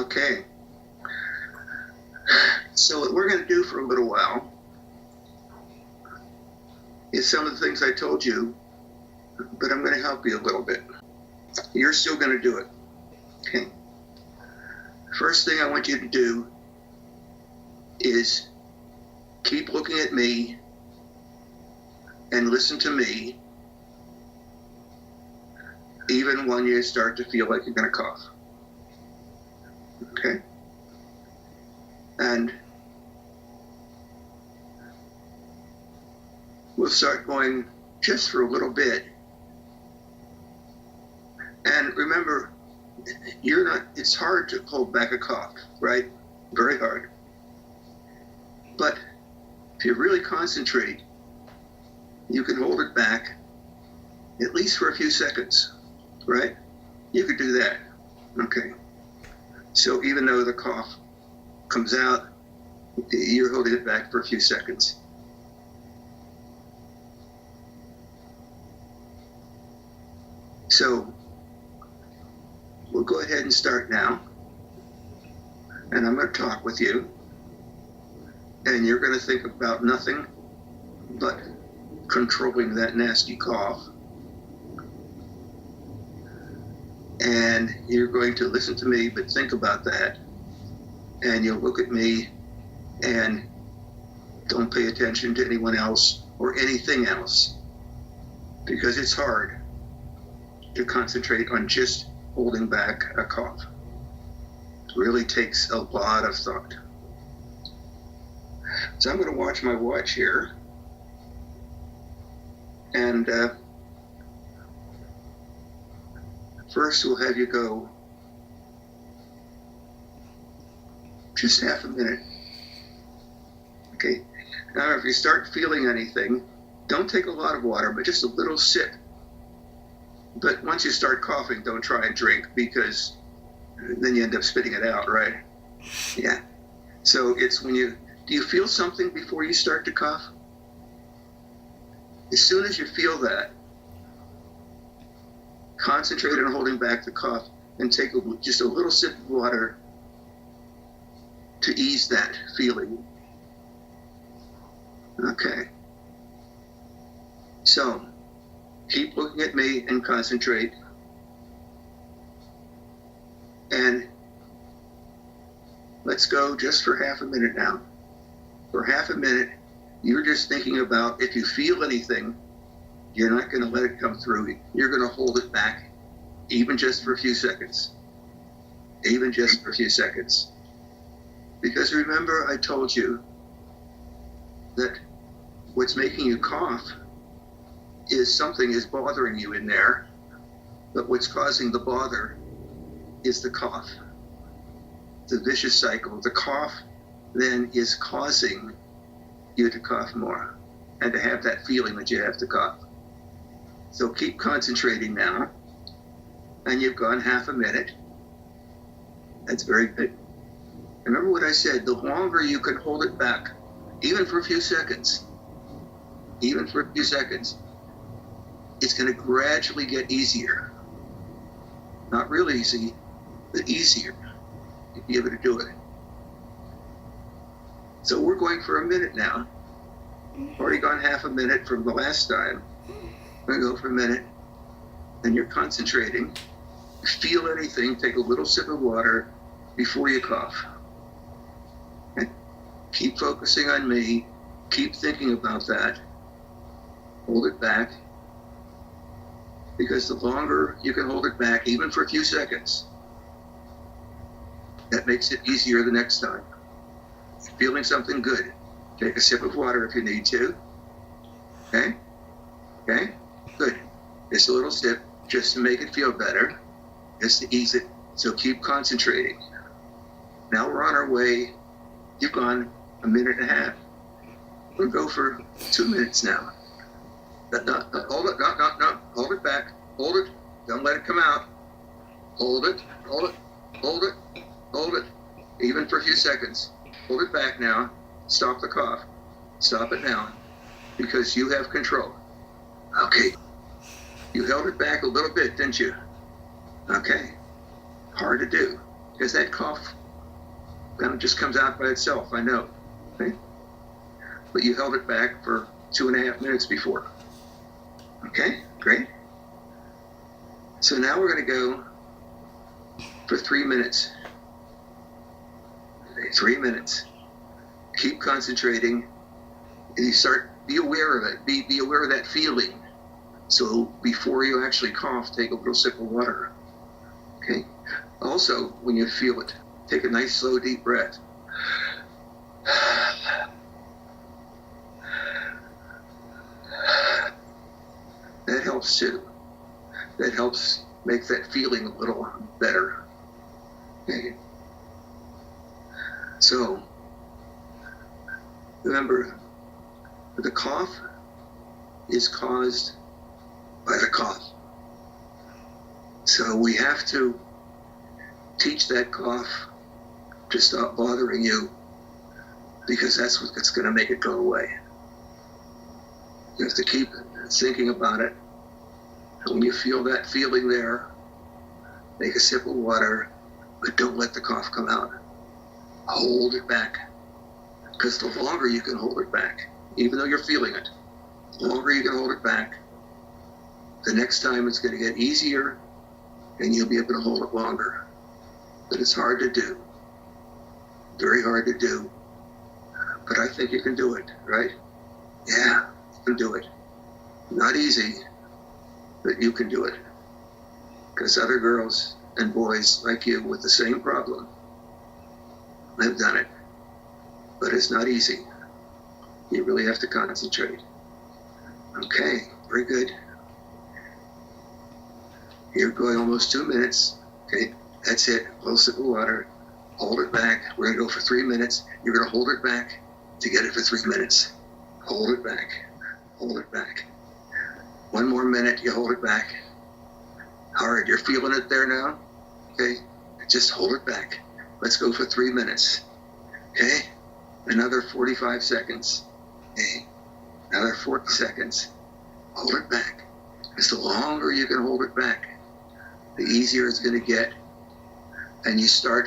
Okay. So what we're going to do for a little while is some of the things I told you, but I'm going to help you a little bit. You're still going to do it. Okay. First thing I want you to do is keep looking at me and listen to me, even when you start to feel like you're going to cough. Okay? And we'll start going just for a little bit. And remember, it's hard to hold back a cough, right? Very hard. But if you really concentrate, you can hold it back at least for a few seconds, right? You could do that. Okay. So even though the cough comes out, you're holding it back for a few seconds. So we'll go ahead and start now. And I'm going to talk with you. And you're going to think about nothing but controlling that nasty cough. And you're going to listen to me, but think about that. And you'll look at me and don't pay attention to anyone else or anything else, because it's hard to concentrate on just holding back a cough. It really takes a lot of thought. So I'm going to watch my watch here. And first we'll have you go just half a minute. Okay. Now if you start feeling anything, don't take a lot of water, but just a little sip. But once you start coughing, don't try and drink, because then you end up spitting it out, right? Yeah. So it's when do you feel something before you start to cough? As soon as you feel that, concentrate on holding back the cough and take just a little sip of water to ease that feeling. Okay. So, keep looking at me and concentrate. And let's go just for half a minute now. For half a minute, you're just thinking about, if you feel anything, you're not going to let it come through. You're going to hold it back, even just for a few seconds. Even just for a few seconds. Because remember, I told you that what's making you cough is something is bothering you in there, but what's causing the bother is the cough. The vicious cycle. The cough then is causing you to cough more and to have that feeling that you have to cough. So keep concentrating now. And you've gone half a minute. That's very good. Remember what I said, the longer you can hold it back, even for a few seconds, it's going to gradually get easier. Not real easy, but easier to be able to do it. So we're going for a minute now. Already gone half a minute from the last time. I'm going to go for a minute. And you're concentrating. If you feel anything, take a little sip of water before you cough. And keep focusing on me. Keep thinking about that. Hold it back. Because the longer you can hold it back, even for a few seconds, that makes it easier the next time. If you're feeling something good, take a sip of water if you need to. Okay? Okay? Good. Just a little sip, just to make it feel better, just to ease it. So keep concentrating. Now we're on our way. You've gone a minute and a half. We'll go for 2 minutes now. Hold it, no. Hold it back. Hold it. Don't let it come out. Hold it. Even for a few seconds. Hold it back now. Stop the cough. Stop it now. Because you have control. Okay. You held it back a little bit, didn't you? Okay. Hard to do. Because that cough kind of just comes out by itself, I know. Okay? But you held it back for 2.5 minutes before. Okay, great. So now we're going to go for 3 minutes. Okay, 3 minutes. Keep concentrating. And you start, be aware of it. Be aware of that feeling. So before you actually cough, take a little sip of water. Okay? Also, when you feel it, take a nice, slow, deep breath. That helps too. That helps make that feeling a little better. Okay? So, remember, the cough is caused by the cough. So we have to teach that cough to stop bothering you, because that's what's going to make it go away. You have to keep thinking about it. And when you feel that feeling there, make a sip of water, but don't let the cough come out. Hold it back. Because the longer you can hold it back, even though you're feeling it, the longer you can hold it back, the next time it's going to get easier and you'll be able to hold it longer. But it's hard to do. Very hard to do. But I think you can do it, right? Yeah, you can do it. Not easy, but you can do it. Because other girls and boys like you with the same problem have done it. But it's not easy. You really have to concentrate. Okay, very good. You're going almost 2 minutes. Okay, that's it. A little sip of water. Hold it back. We're going to go for 3 minutes. You're going to hold it back to get it for 3 minutes. Hold it back. Hold it back. 1 more minute, you hold it back. Hard. You're feeling it there now? Okay? Just hold it back. Let's go for 3 minutes. Okay? Another 45 seconds. Okay? Another 40 seconds. Hold it back. Because the longer you can hold it back, the easier it's going to get. And you stop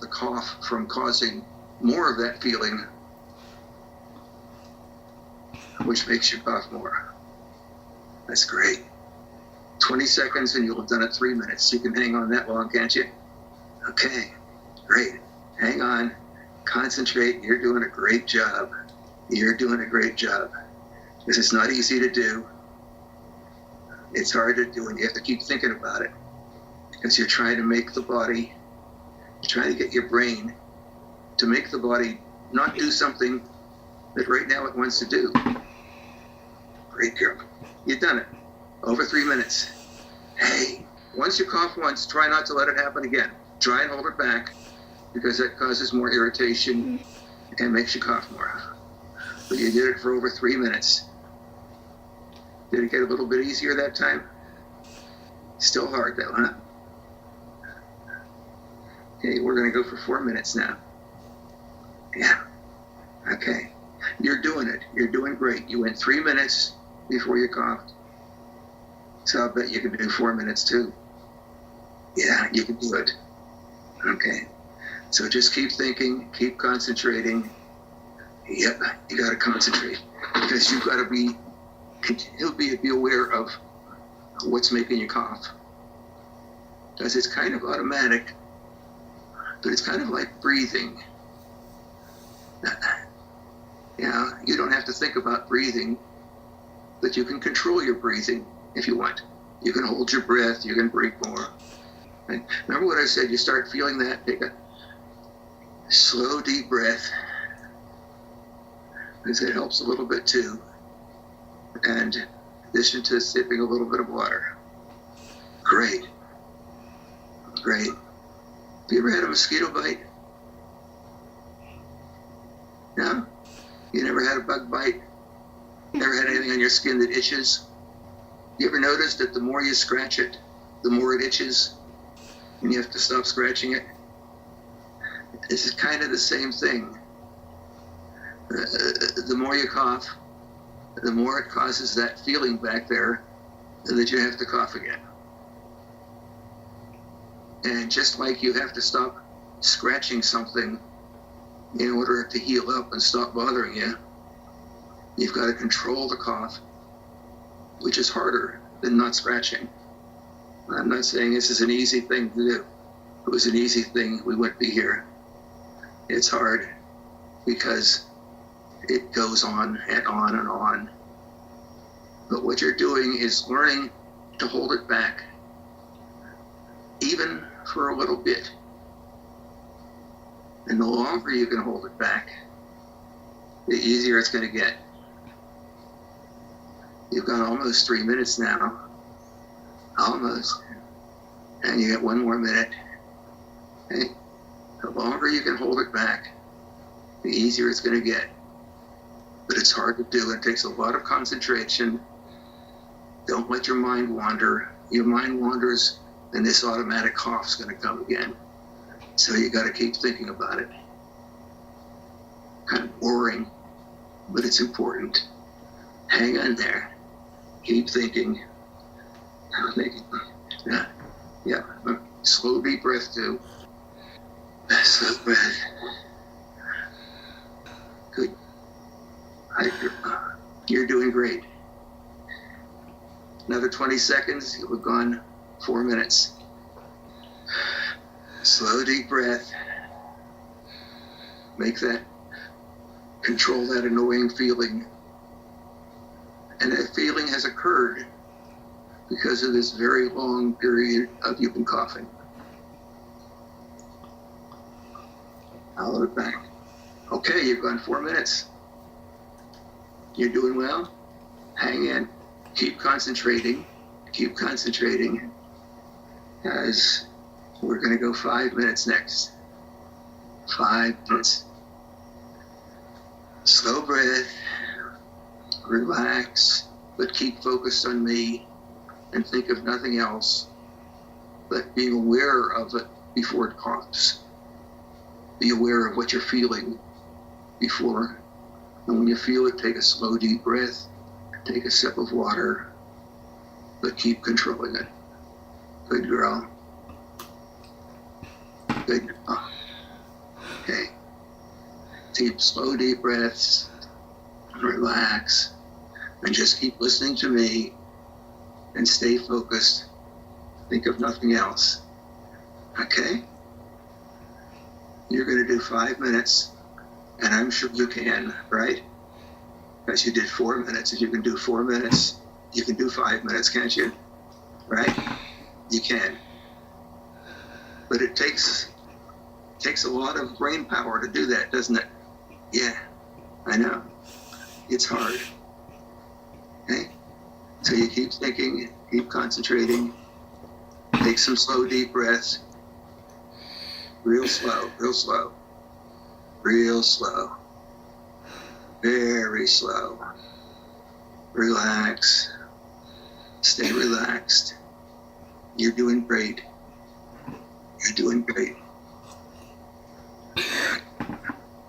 the cough from causing more of that feeling, which makes you cough more. That's great. 20 seconds and you'll have done it 3 minutes. You can hang on that long, can't you? Okay, great. Hang on, concentrate. You're doing a great job. You're doing a great job. This is not easy to do. It's hard to do, and you have to keep thinking about it, because you're trying to make the body, you're trying to get your brain to make the body not do something that right now it wants to do. Great girl. You've done it. Over 3 minutes. Hey, once you cough once, try not to let it happen again. Try and hold it back, because that causes more irritation and makes you cough more. But you did it for over 3 minutes. Did it get a little bit easier that time? Still hard though, huh? Okay, we're going to go for 4 minutes now. Yeah. Okay. You're doing it. You're doing great. You went 3 minutes before you coughed. So I'll bet you can do 4 minutes too. Yeah, you can do it. Okay. So just keep thinking, keep concentrating. Yep, you got to concentrate, because you've got to be aware of what's making you cough. Because it's kind of automatic, but it's kind of like breathing. You don't have to think about breathing, but you can control your breathing if you want. You can hold your breath, you can breathe more. Right? Remember what I said, you start feeling that, take a slow, deep breath, because it helps a little bit too. And in addition to sipping a little bit of water. Great. Great. Have you ever had a mosquito bite? No? You never had a bug bite? Never had anything on your skin that itches? You ever noticed that the more you scratch it, the more it itches, and you have to stop scratching it? This is kind of the same thing. The more you cough, the more it causes that feeling back there that you have to cough again. And just like you have to stop scratching something in order to heal up and stop bothering you. You've got to control the cough, which is harder than not scratching. I'm not saying this is an easy thing to do. If it was an easy thing, we wouldn't be here. It's hard because it goes on and on and on. But what you're doing is learning to hold it back, even for a little bit. And the longer you can hold it back, the easier it's going to get. You've got almost 3 minutes now. Almost. And you get 1 more minute. Okay? The longer you can hold it back, the easier it's going to get. But it's hard to do. It takes a lot of concentration. Don't let your mind wander. Your mind wanders, and this automatic cough's going to come again. So you got to keep thinking about it. Kind of boring, but it's important. Hang on there. Keep thinking. Yeah. Slow, deep breath too. Slow breath. Good. You're doing great. Another 20 seconds, you'll have gone 4 minutes. Slow, deep breath. Control that annoying feeling. And that feeling has occurred because of this very long period of you been coughing. I'll look back. Okay, you've gone 4 minutes. You're doing well. Hang in. Keep concentrating. Keep concentrating. As we're going to go 5 minutes next. 5 minutes. Slow breath. Relax, but keep focused on me and think of nothing else but being aware of it before it coughs. Be aware of what you're feeling before. And when you feel it, take a slow, deep breath, take a sip of water, but keep controlling it. Good girl. Good. Okay. Deep, slow, deep breaths. Relax. And just keep listening to me and stay focused. Think of nothing else. Okay? You're going to do 5 minutes, and I'm sure you can, right? Because you did 4 minutes. If you can do 4 minutes, you can do 5 minutes, can't you? Right? You can. But it takes a lot of brain power to do that, doesn't it? Yeah, I know. It's hard. Okay? So you keep thinking, keep concentrating, take some slow, deep breaths. Real slow, real slow. Real slow. Very slow. Relax. Stay relaxed. You're doing great. You're doing great.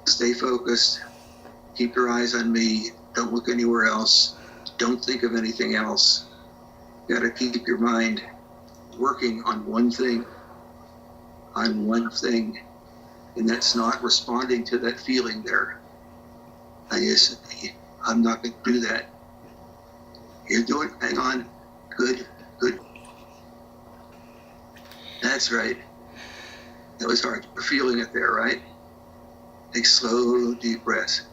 Stay focused. Keep your eyes on me. Don't look anywhere else. Don't think of anything else. You gotta keep your mind working on one thing. On one thing. And that's not responding to that feeling there. I'm not gonna do that. You're doing, hang on. Good, good. That's right. That was hard. You're feeling it there, right? Take slow, deep breaths.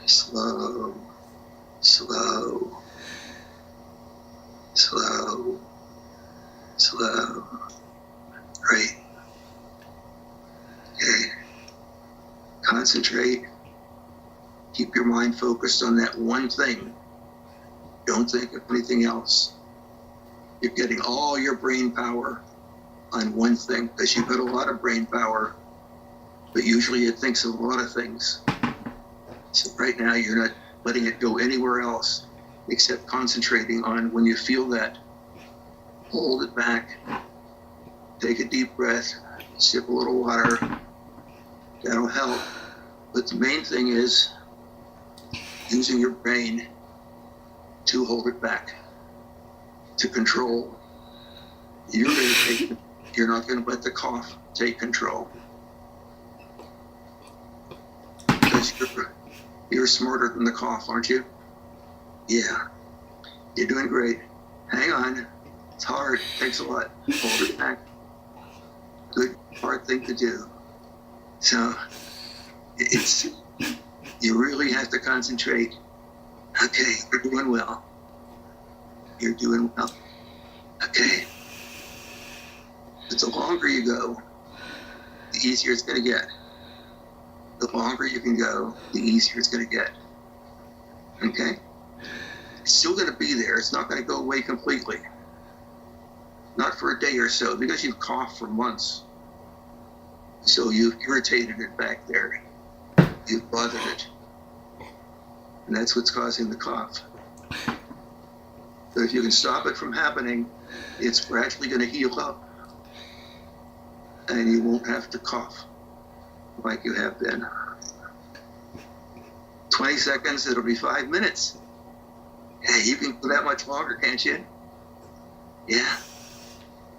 Slow, slow, slow, slow. Great. Okay. Concentrate. Keep your mind focused on that one thing. Don't think of anything else. You're getting all your brain power on one thing, because you've got a lot of brain power, but usually it thinks of a lot of things. So right now you're not letting it go anywhere else except concentrating on when you feel that. Hold it back. Take a deep breath. Sip a little water. That'll help. But the main thing is using your brain to hold it back, to control. You're going to take You're not going to let the cough take control. Because you're smarter than the cough, aren't you? Yeah. You're doing great. Hang on. It's hard. It takes a lot. Hold it back. Good, hard thing to do. So, you really have to concentrate. Okay, you're doing well. You're doing well. Okay. But the longer you go, the easier it's going to get. The longer you can go, the easier it's going to get. Okay? It's still going to be there. It's not going to go away completely. Not for a day or so, because you've coughed for months. So you've irritated it back there. You've bothered it. And that's what's causing the cough. But if you can stop it from happening, it's gradually going to heal up. And you won't have to cough like you have been. 20 seconds, it'll be 5 minutes. Hey, you can go that much longer, can't you? Yeah.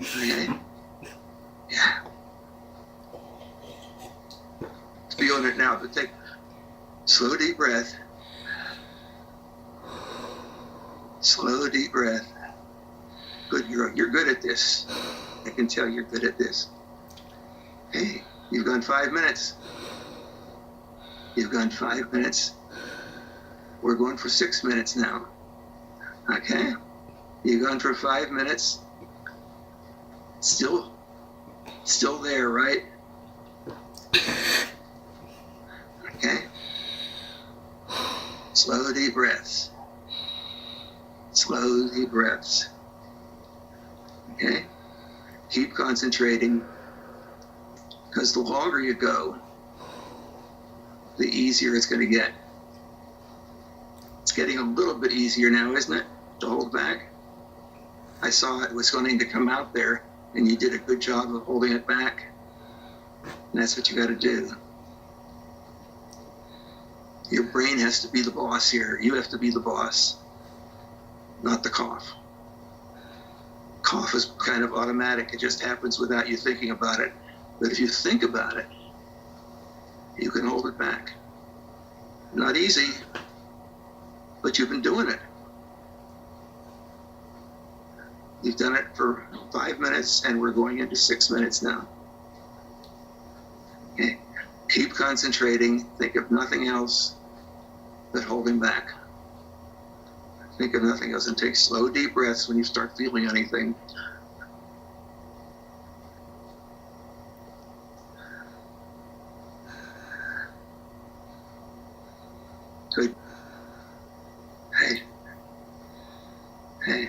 Okay. Yeah. Feeling it now, but take slow deep breath. Slow deep breath. Good, you're good at this. I can tell you're good at this. Hey, you've gone 5 minutes. You've gone 5 minutes. We're going for 6 minutes now. Okay? You've gone for 5 minutes. Still there, right? Okay? Slow deep breaths. Slow deep breaths. Okay? Keep concentrating, because the longer you go, the easier it's going to get. It's getting a little bit easier now, isn't it, to hold back? I saw it was going to come out there, and you did a good job of holding it back. And that's what you got to do. Your brain has to be the boss here. You have to be the boss, not the cough. Cough is kind of automatic. It just happens without you thinking about it. But if you think about it, you can hold it back. Not easy, but you've been doing it. You've done it for 5 minutes, and we're going into 6 minutes now. Okay. Keep concentrating. Think of nothing else but holding back. Think of nothing else, and take slow, deep breaths when you start feeling anything. Good. Hey. Hey.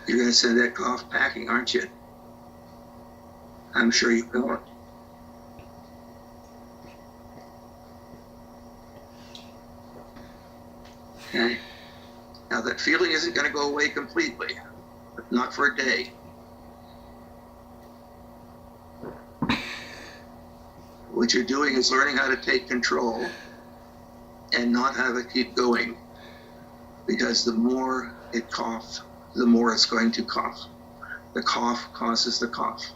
You're going to send that cough packing, aren't you? I'm sure you will. Okay. Now that feeling isn't going to go away completely, but not for a day. What you're doing is learning how to take control and not have it keep going, because the more it coughs, the more it's going to cough. The cough causes the cough.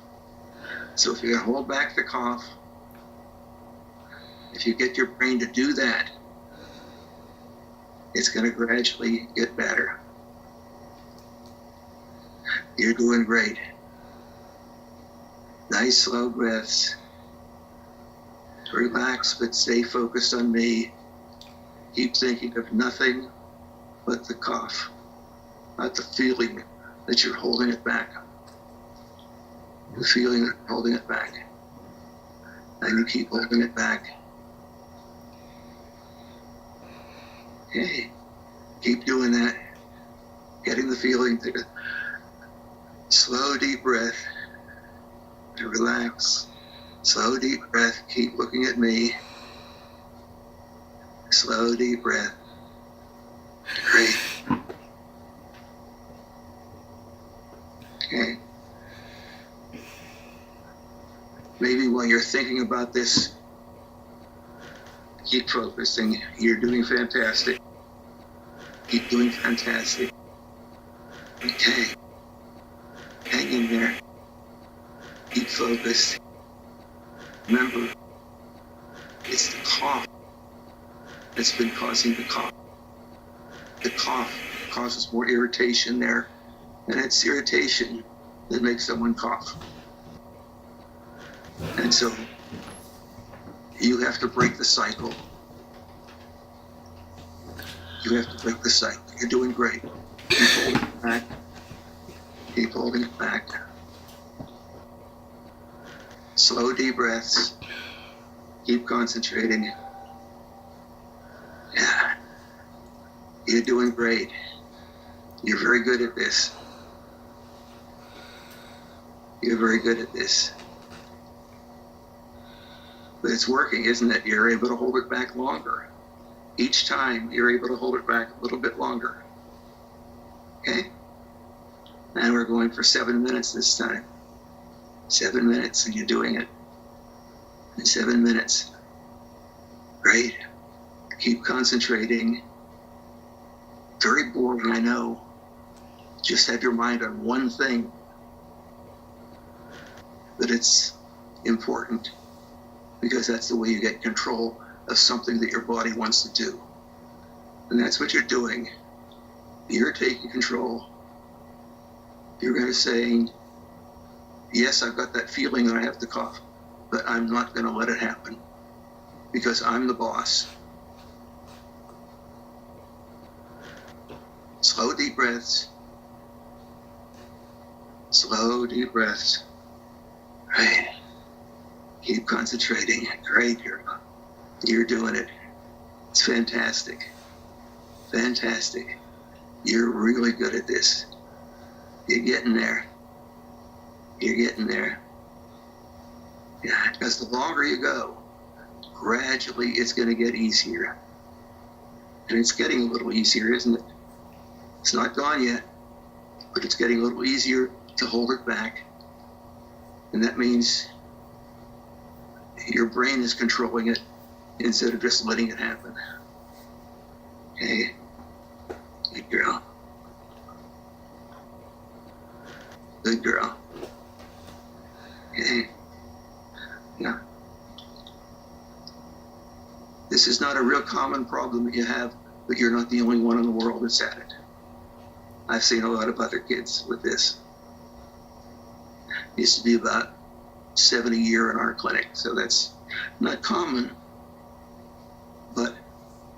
So if you can hold back the cough, if you get your brain to do that, it's going to gradually get better. You're doing great. Nice slow breaths. Relax, but stay focused on me. Keep thinking of nothing but the cough, not the feeling that you're holding it back. The feeling of holding it back. And you keep holding it back. Okay. Keep doing that. Getting the feeling. Take a slow, deep breath. To relax. Slow, deep breath. Keep looking at me. Slow, deep breath. Great. Okay. Maybe while you're thinking about this, keep focusing. You're doing fantastic. Keep doing fantastic. Okay. Hang in there. Keep focused. Remember, it's the cough that's been causing the cough. The cough causes more irritation there, and it's irritation that makes someone cough. And so you have to break the cycle. You have to break the cycle. You're doing great. Keep holding it back. Keep holding it back. Slow, deep breaths. Keep concentrating. Yeah. You're doing great. You're very good at this. You're very good at this. But it's working, isn't it? You're able to hold it back longer. Each time, you're able to hold it back a little bit longer. Okay? And we're going for 7 minutes this time. 7 minutes, and you're doing it. In 7 minutes. Great. Keep concentrating. Very boring, I know. Just have your mind on one thing. But it's important, because that's the way you get control of something that your body wants to do. And that's what you're doing. You're taking control. You're going to say, yes, I've got that feeling that I have to cough, but I'm not going to let it happen, because I'm the boss. Slow, deep breaths. Slow, deep breaths. Right. Keep concentrating. Great. You're doing it. It's fantastic. Fantastic. You're really good at this. You're getting there. You're getting there. Yeah, because the longer you go, gradually it's going to get easier. And it's getting a little easier, isn't it? It's not gone yet, but it's getting a little easier to hold it back. And that means your brain is controlling it instead of just letting it happen. Okay? Good girl. Good girl. Okay? Yeah. This is not a real common problem that you have, but you're not the only one in the world that's at it. I've seen a lot of other kids with this. It used to be about 7 a year in our clinic, so that's not common, but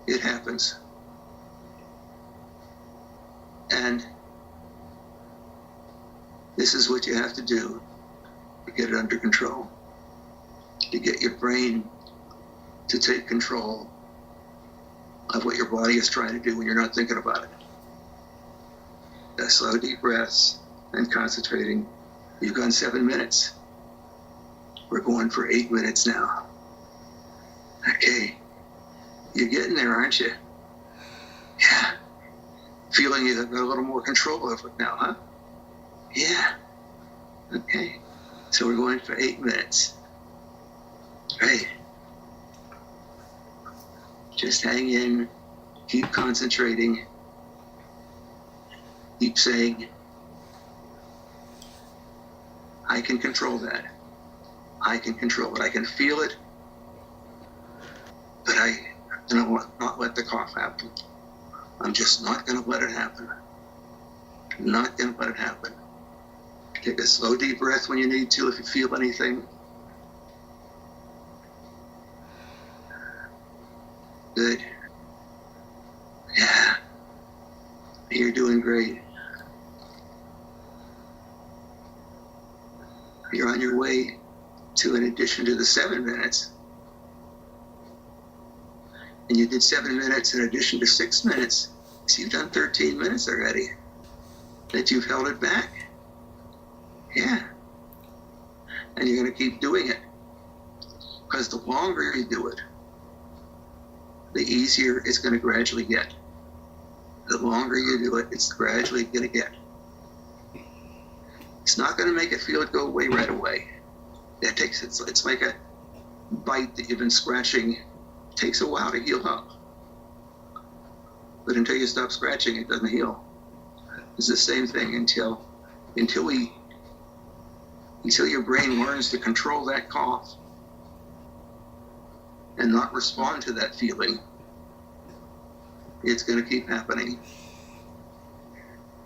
it happens. And this is what you have to do to get it under control, to get your brain to take control of what your body is trying to do when you're not thinking about it. Slow, deep breaths and concentrating. You've gone 7 minutes. We're going for 8 minutes now. Okay. You're getting there, aren't you? Yeah. Feeling you've got a little more control over it now, huh? Yeah. Okay. So we're going for 8 minutes. Right. Just hang in. Keep concentrating. Keep saying, I can control that. I can control it. I can feel it. But I'm going to not let the cough happen. I'm just not going to let it happen. I'm not going to let it happen. Take a slow, deep breath when you need to, if you feel anything. Good. Yeah. You're doing great. You're on your way to an addition to the 7 minutes. And you did 7 minutes in addition to 6 minutes. So you've done 13 minutes already. That you've held it back. Yeah. And you're going to keep doing it. Because the longer you do it, the easier it's going to gradually get. The longer you do it, it's gradually going to get. It's not going to make it feel it go away right away. It's like a bite that you've been scratching. It takes a while to heal up. But until you stop scratching, it doesn't heal. It's the same thing until your brain learns to control that cough and not respond to that feeling. It's going to keep happening.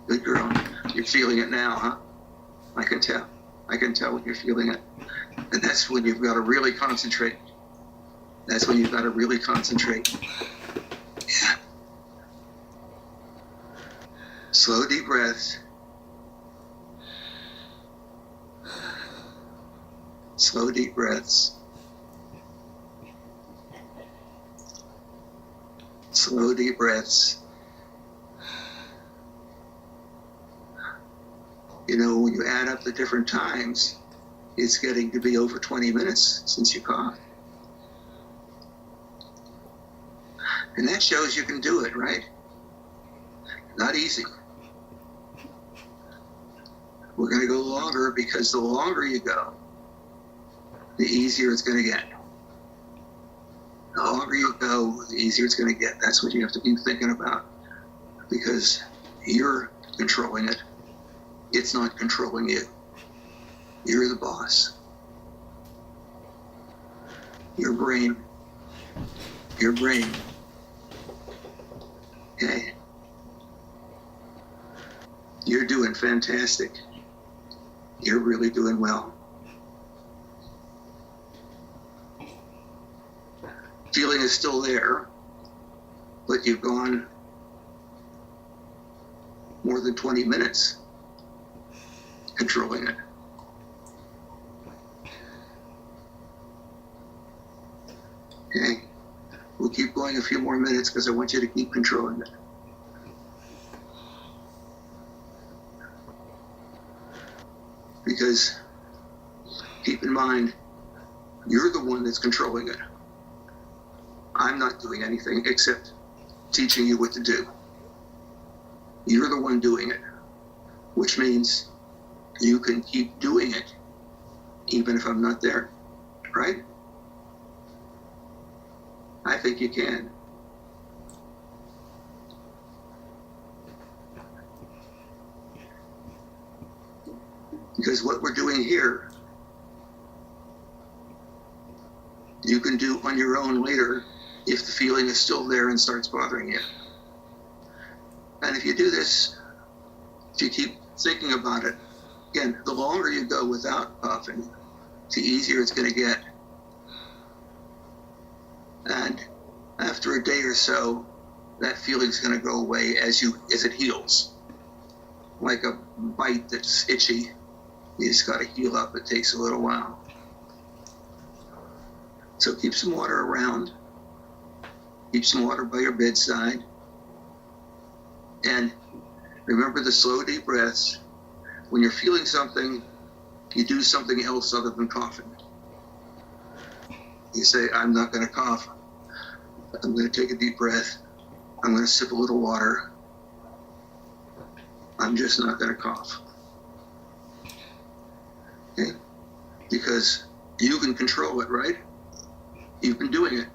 Good girl. You're feeling it now, huh? I can tell. I can tell when you're feeling it. And that's when you've got to really concentrate. That's when you've got to really concentrate. Yeah. Slow, deep breaths. Slow, deep breaths. Slow, deep breaths. You know, when you add up the different times, it's getting to be over 20 minutes since you coughed. And that shows you can do it, right? Not easy. We're going to go longer because the longer you go, the easier it's going to get. The longer you go, the easier it's going to get. That's what you have to be thinking about, because you're controlling it. It's not controlling you. You're the boss. Your brain. Your brain. Okay. You're doing fantastic. You're really doing well. Feeling is still there, but you've gone more than 20 minutes controlling it. Okay, we'll keep going a few more minutes because I want you to keep controlling it. Because keep in mind, you're the one that's controlling it. I'm not doing anything except teaching you what to do. You're the one doing it, which means you can keep doing it even if I'm not there, right? I think you can. Because what we're doing here, you can do on your own later if the feeling is still there and starts bothering you. And if you do this, if you keep thinking about it, again, the longer you go without coughing, the easier it's going to get. And after a day or so, that feeling's going to go away as it heals. Like a bite that's itchy, you just got to heal up. It takes a little while. So keep some water around. Keep some water by your bedside. And remember the slow, deep breaths. When you're feeling something, you do something else other than coughing. You say, I'm not going to cough. I'm going to take a deep breath. I'm going to sip a little water. I'm just not going to cough. Okay? Because you can control it, right? You've been doing it.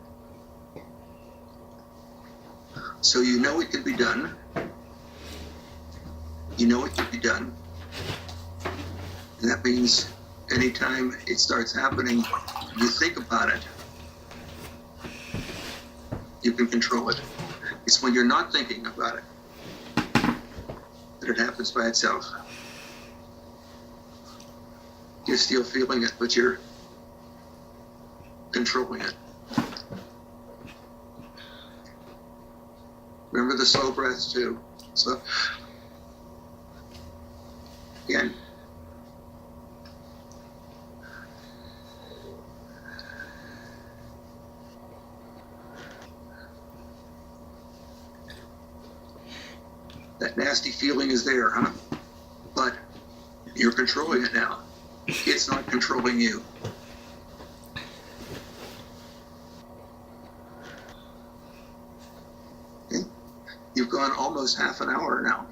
So you know it can be done. You know it can be done. And that means anytime it starts happening, you think about it. You can control it. It's when you're not thinking about it that it happens by itself. You're still feeling it, but you're controlling it. Remember the slow breaths too. So, again, that nasty feeling is there, huh? But you're controlling it now. It's not controlling you. Okay? You've gone almost half an hour now.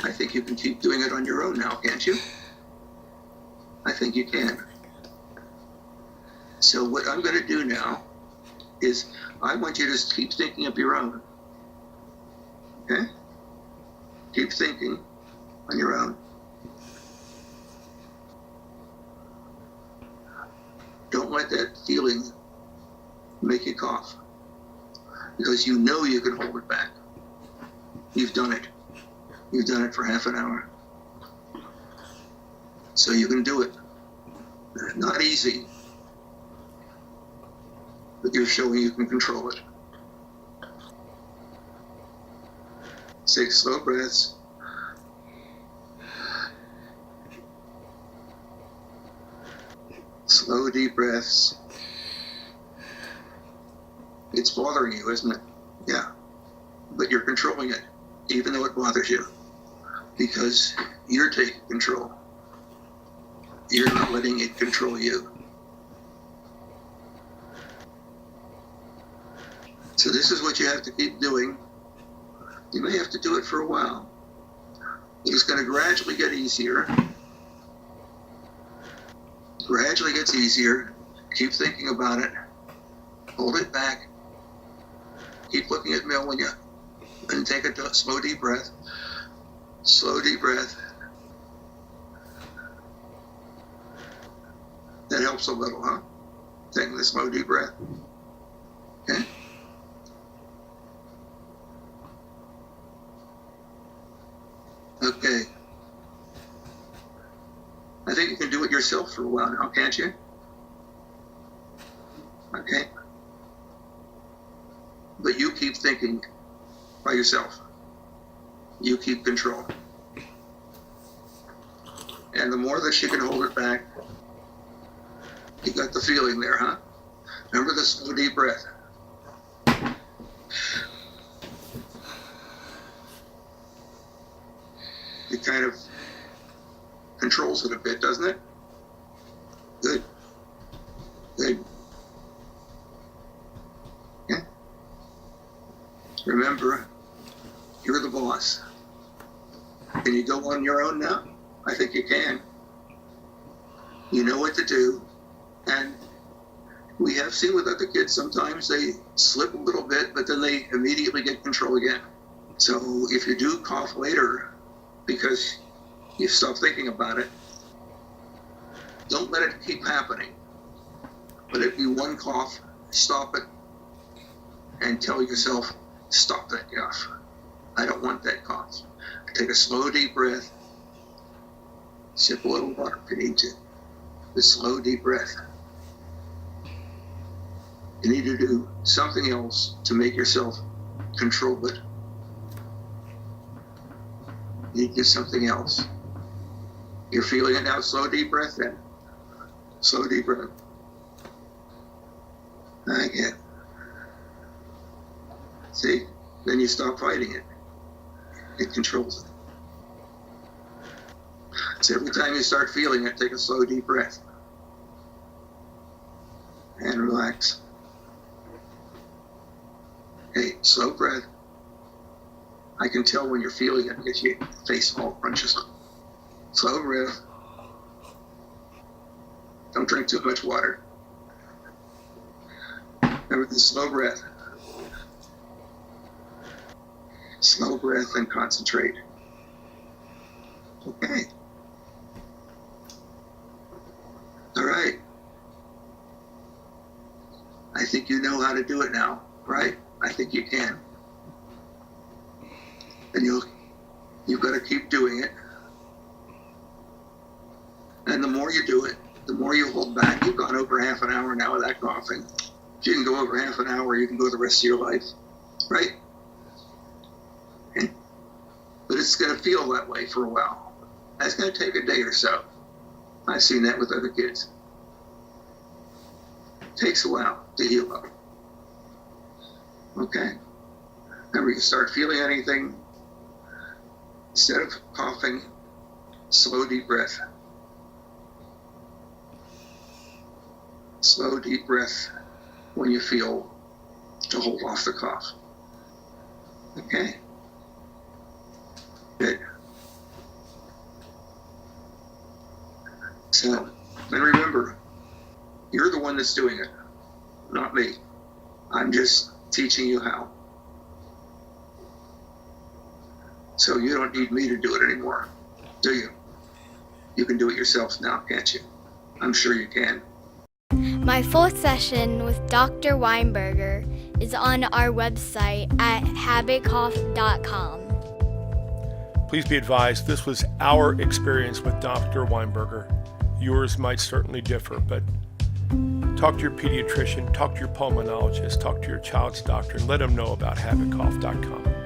I think you can keep doing it on your own now, can't you? I think you can. So what I'm going to do now is I want you to just keep thinking of your own. Okay? Keep thinking on your own. Don't let that feeling make you cough, because you know you can hold it back. You've done it. You've done it for half an hour. So you can do it. Not easy, but you're showing you can control it. Take slow breaths. Slow, deep breaths. It's bothering you, isn't it? Yeah. But you're controlling it, even though it bothers you, because you're taking control. You're not letting it control you. So this is what you have to keep doing. You may have to do it for a while. It's going to gradually get easier. Gradually gets easier. Keep thinking about it. Hold it back. Keep looking at Mill when you and take a slow deep breath. Slow deep breath. That helps a little, huh? Taking the slow deep breath. Okay? Okay. I think you can do it yourself for a while now, can't you? Okay. But you keep thinking by yourself. You keep control. And the more that you can hold it back, you got the feeling there, huh? Remember the slow deep breath. It kind of controls it a bit, doesn't it? Good. Good. Yeah. Remember, you're the boss. Can you go on your own now? I think you can. You know what to do. And we have seen with other kids, sometimes they slip a little bit, but then they immediately get control again. So if you do cough later, because you stop thinking about it, don't let it keep happening. Let it be one cough, stop it, and tell yourself, stop that cough. I don't want that cough. Take a slow, deep breath. Sip a little water if you need to. A slow, deep breath. You need to do something else to make yourself control it. You need to do something else. You're feeling it now. Slow, deep breath then. Slow, deep breath. Again. See? Then you stop fighting it. It controls it. So every time you start feeling it, take a slow, deep breath. And relax. Okay, slow breath. I can tell when you're feeling it because your face all crunches. Slow breath. Don't drink too much water. Remember the slow breath. Slow breath and concentrate. Okay. All right. I think you know how to do it now, right? I think you can. And you've got to keep doing it. And the more you do it, the more you hold back. You've gone over half an hour now without coughing. If you can go over half an hour, you can go the rest of your life, right? Okay. But it's going to feel that way for a while. That's going to take a day or so. I've seen that with other kids. It takes a while to heal up. Okay. Remember, you start feeling anything, instead of coughing, slow, deep breath. Slow, deep breath when you feel to hold off the cough. Okay. Good. So, and remember, you're the one that's doing it, not me. I'm just teaching you how. So you don't need me to do it anymore, do you? You can do it yourself now, can't you? I'm sure you can. My full session with Dr. Weinberger is on our website at habitcough.com. Please be advised, this was our experience with Dr. Weinberger. Yours might certainly differ, but talk to your pediatrician, talk to your pulmonologist, talk to your child's doctor, and let them know about habitcough.com.